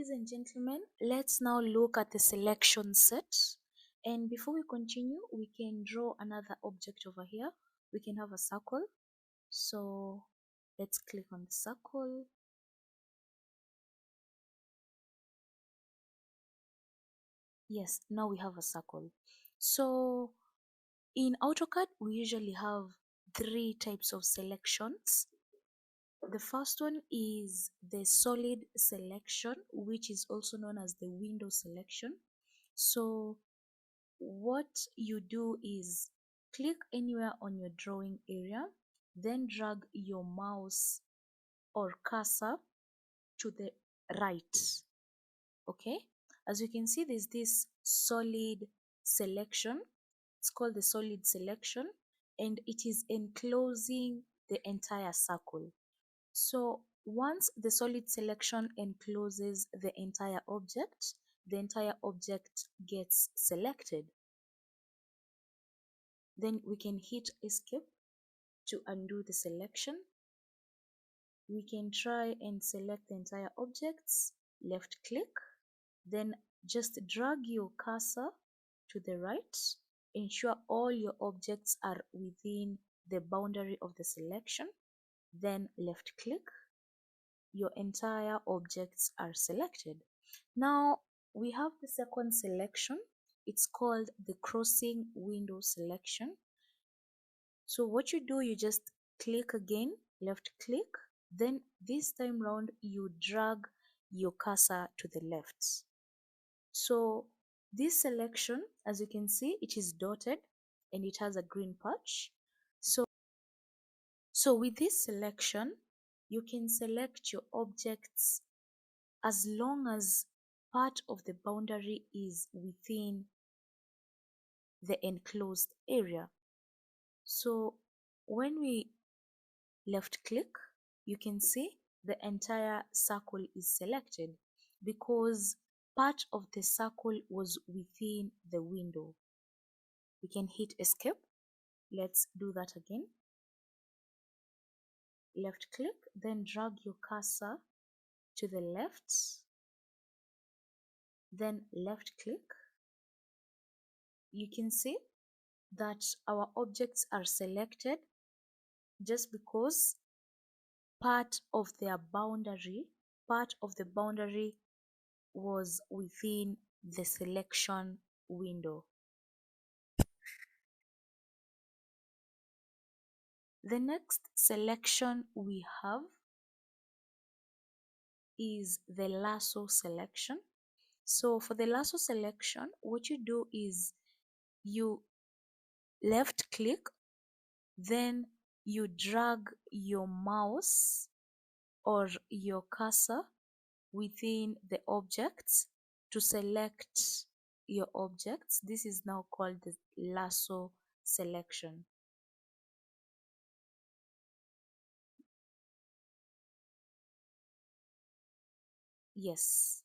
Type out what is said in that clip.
Ladies and gentlemen, let's now look at the selection set. And before we continue, we can draw another object over here. We can have a circle. So let's click on the circle. Yes, now we have a circle. So in AutoCAD, we usually have three types of selections. The first one is the solid selection, which is also known as the window selection. So what you do is click anywhere on your drawing area, then drag your mouse or cursor to the right. Okay, as you can see, there's this solid selection. It's called the solid selection, and it is enclosing the entire circle. So once the solid selection encloses the entire object gets selected. Then we can hit escape to undo the selection. We can try and select the entire objects, left click, then just drag your cursor to the right. Ensure all your objects are within the boundary of the selection, then left click. Your entire objects are selected. Now we have the second selection. It's called the crossing window selection. So what you do, you just click again, left click, then this time round you drag your cursor to the left. So this selection, as you can see, it is dotted and it has a green patch. So with this selection, you can select your objects as long as part of the boundary is within the enclosed area. So when we left click, you can see the entire circle is selected because part of the circle was within the window. We can hit escape. Let's do that again. Left click, then drag your cursor to the left, then left click. You can see that our objects are selected just because part of the boundary was within the selection window. The next selection we have is the lasso selection. So for the lasso selection, what you do is you left click, then you drag your mouse or your cursor within the objects to select your objects. This is now called the lasso selection. Yes.